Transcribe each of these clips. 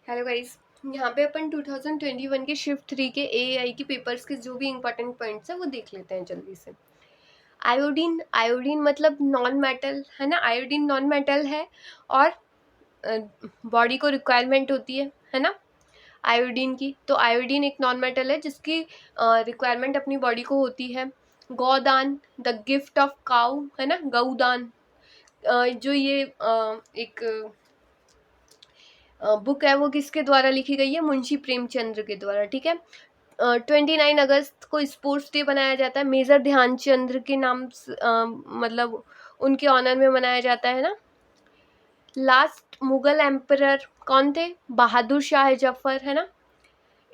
Hello guys. यहाँ पे अपन 2021 के शिफ्ट 3 के एआई के पेपर्स के जो भी इंपॉर्टेंट पॉइंट्स है वो देख लेते हैं जल्दी से। आयोडीन, आयोडीन मतलब नॉन मेटल है ना। आयोडीन नॉन मेटल है और बॉडी को रिक्वायरमेंट होती है ना आयोडीन की। तो आयोडीन एक नॉन मेटल है जिसकी रिक्वायरमेंट अपनी बॉडी को होती है। गौदान, द गिफ्ट ऑफ काउ है ना, गौदान। जो ये एक बुक है वो किसके द्वारा लिखी गई है? मुंशी प्रेमचंद्र के द्वारा। ठीक है। 29 अगस्त को स्पोर्ट्स डे बनाया जाता है, मेजर ध्यानचंद्र के नाम मतलब उनके ऑनर में मनाया जाता है ना। लास्ट मुगल एम्परर कौन थे? बहादुर शाह जफर है ना।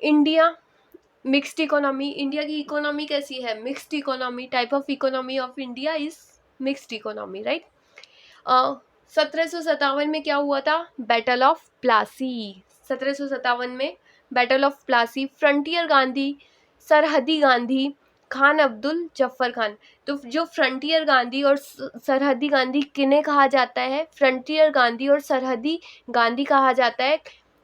इंडिया मिक्स्ड इकोनॉमी, इंडिया की इकोनॉमी कैसी है? Mixed economy. Type of economy of India is mixed economy, right. 1757 में क्या हुआ था? Battle of Plassey. 1757 में battle of Plassey. Frontier Gandhi, सरहदी गांधी, खान अब्दुल जफर खान। तो जो फ्रंटियर गांधी और सरहदी गांधी किन्हें कहा जाता है? फ्रंटियर गांधी और सरहदी गांधी कहा जाता है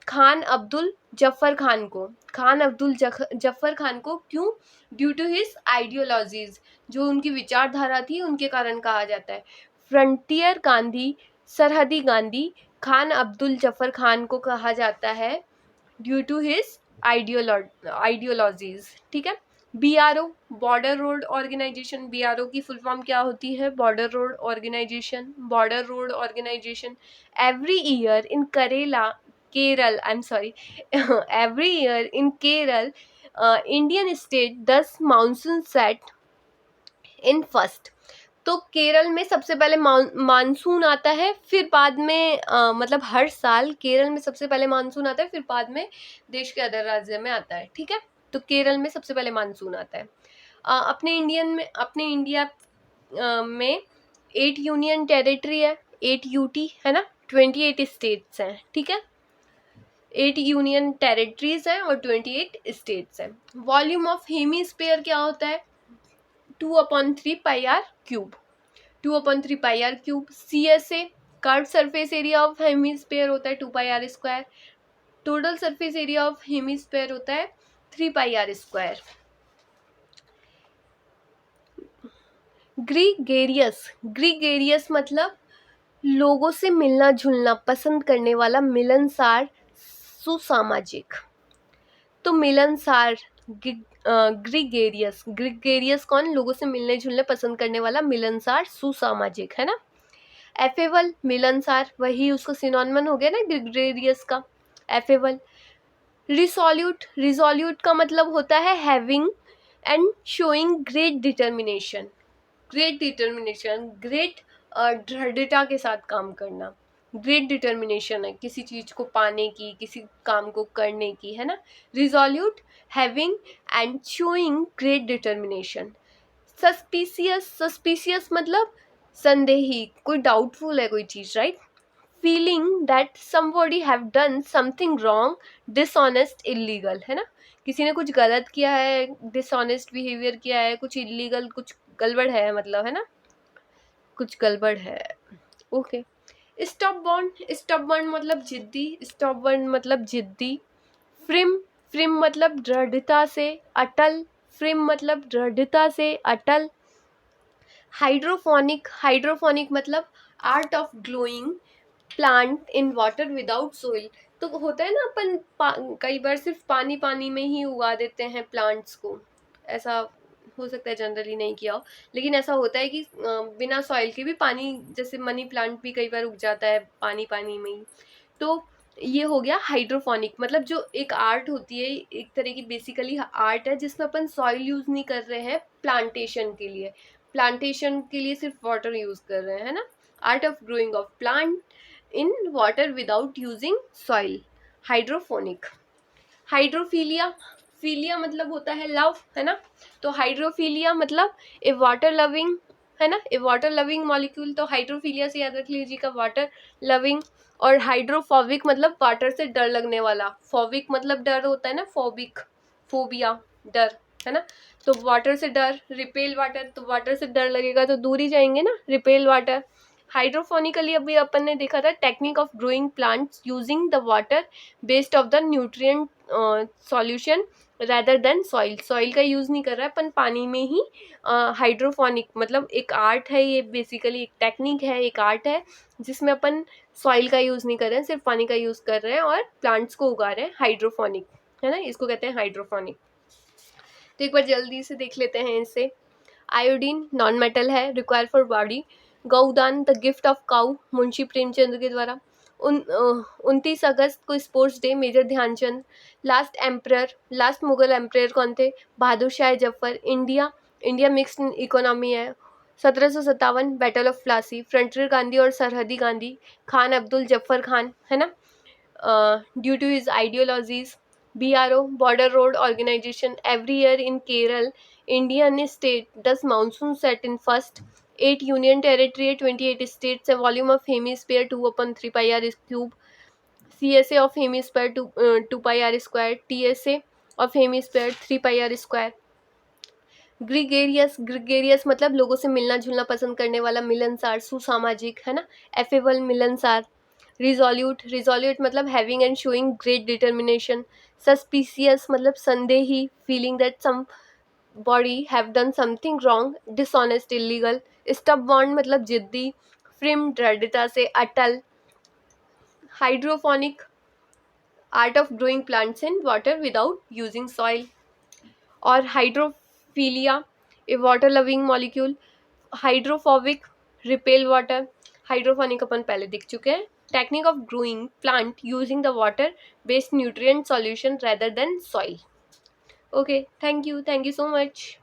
खान अब्दुल जफर खान को। खान अब्दुल जफर खान को क्यों? ड्यू टू हिज आइडियोलॉजीज, जो उनकी विचारधारा थी उनके कारण कहा जाता है। फ्रंटियर गांधी, सरहदी गांधी, खान अब्दुल जफर खान को कहा जाता है ड्यू टू हिज आइडियोलॉजीज। ठीक है। BRO, border road organisation. BRO की फुल फॉर्म क्या होती है? Border road organisation. Border road organisation. Every year in Kerala, I am sorry, every year in Kerala Indian state 10 monsoon set in first. तो केरल में सबसे पहले मानसून आता है, फिर बाद में मतलब हर साल केरल में सबसे पहले मानसून आता है, फिर बाद में देश के अदर राज्य में आता है। ठीक है। तो केरल में सबसे पहले मानसून आता है। अपने इंडिया में 8 यूनियन टेरिटरी है, 8 यूटी है ना, 28 स्टेट्स हैं। ठीक है। 8 यूनियन टेरिटरीज हैं और 28 स्टेट्स हैं। वॉल्यूम ऑफ हेमीस्फीयर क्या होता है? 2/3 pi r cube. 2/3 pi r cube. CSA, curve surface area of hemisphere होता है 2 pi r square. Total surface area of hemisphere होता है 3 pi r square. Gregarious, gregarious मतलब लोगों से मिलना जुलना पसंद करने वाला, मिलनसार, सुसामाजिक। तो मिलनसार, ग्रीगेरियस। ग्रीगेरियस कौन? लोगों से मिलने जुलने पसंद करने वाला, मिलनसार, सुसामाजिक है ना। एफेबल, मिलनसार, वही उसका सिनोनिमन हो गया ना ग्रीगेरियस का, एफेबल। रिसोल्यूट, रिसोल्यूट का मतलब होता है having and showing great determination. Great determination, great दृढ़ता के साथ काम करना। ग्रेट डिटर्मिनेशन है किसी चीज को पाने की, किसी काम को करने की, है ना। Resolute, having and showing great determination. Suspicious, suspicious मतलब संदेही, कोई डाउटफुल है कोई चीज, right. Feeling that somebody have done something wrong, dishonest, illegal, है ना। किसी ने कुछ गलत किया है, डिसऑनेस्ट बिहेवियर किया है, कुछ इलीगल, कुछ गड़बड़ है, मतलब है ना, कुछ गड़बड़ है। Okay. Stop bond, stop bond मतलब जिद्दी, स्टॉप बॉन्ड मतलब जिद्दी। फ्रिम, फ्रिम मतलब दृढ़ता से, अटल, फ्रिम मतलब दृढ़ता से, अटल। हाइड्रोफोनिक, हाइड्रोफोनिक मतलब art of glowing plant in water without soil. तो होता है ना अपन कई बार सिर्फ पानी पानी में ही उगा देते हैं प्लांट्स को, ऐसा हो सकता है जनरली नहीं किया हो, लेकिन ऐसा होता है कि बिना सॉइल के भी पानी, जैसे मनी प्लांट भी कई बार उग जाता है पानी पानी में ही। तो ये हो गया हाइड्रोफोनिक, मतलब जो एक आर्ट होती है, एक तरह की बेसिकली आर्ट है जिसमें अपन सॉइल यूज नहीं कर रहे हैं प्लांटेशन के लिए, प्लांटेशन के लिए सिर्फ वाटर यूज कर रहे हैं, है ना। Art of growing of plant in water without using soil, hydroponic. Hydrophilia, philia मतलब होता है लव, है ना। तो हाइड्रोफीलिया मतलब ए वाटर लविंग, है ना, ए वाटर लविंग मॉलिक्यूल। तो हाइड्रोफीलिया से याद रख लीजिएगा वाटर लविंग। और हाइड्रोफोबिक मतलब वाटर से डर लगने वाला, फोबिक मतलब डर होता है ना, फोबिक, फोबिया, डर, है ना। तो वाटर से डर, रिपेल वाटर, तो वाटर से डर लगेगा तो दूर ही जाएंगे ना, रिपेल वाटर। हाइड्रोफोनिकली अभी अपन ने देखा था technique of growing plants using the water based of the nutrient solution rather than soil. Soil का यूज़ नहीं कर रहा है अपन, पानी में ही. हाइड्रोफोनिक मतलब एक आर्ट है ये, बेसिकली एक टेक्निक है, एक आर्ट है जिसमें अपन सॉइल का यूज़ नहीं कर रहे हैं, सिर्फ पानी का यूज़ कर रहे हैं और प्लांट्स को उगा रहे हैं. हाइड्रोफोनिक है ना, इसको कहते हैं हाइड्रोफोनिक. तो एक बार जल्दी से देख लेते हैं इसे. आयोडीन नॉन मेटल है, require for body. Godaan the gift of cow, Munshi Premchand के द्वारा. 29 अगस्त को sports day, major Dhyanchand. Last Mughal emperor कौन थे? Bahadur Shah Zafar. India mixed economy है. 1757 battle of Plassey. Frontier Gandhi और सरहदी गांधी. खान अब्दुल जफर खान है ना, due to his ideologies. BRO border road organization. Every year in Kerala, Indian state, thus monsoon set in first. 8 union territory, 28 states. A volume of hemisphere 2/3 pi r is cube. CSA of hemisphere 2 pi r square. TSA of hemisphere 3 pi r square. Gregarious मतलब लोगों से मिलना जुलना पसंद करने वाला, मिलनसार, सुसामाजिक है ना. एफेबल मिलनसार. रिजोल्यूट मतलब having and showing great determination. Suspicious मतलब संदेही, feeling that somebody have done something wrong, dishonest, illegal. Stubborn मतलब जिद्दी. फ्रिम दृढ़ता से, अटल. Hydroponic art of growing plants in water without using soil. और hydrophilia a water loving molecule. Hydrophobic repel water. Hydroponic अपन पहले देख चुके हैं. Technique of growing plant using the water based nutrient solution rather than soil. Okay, thank you so much.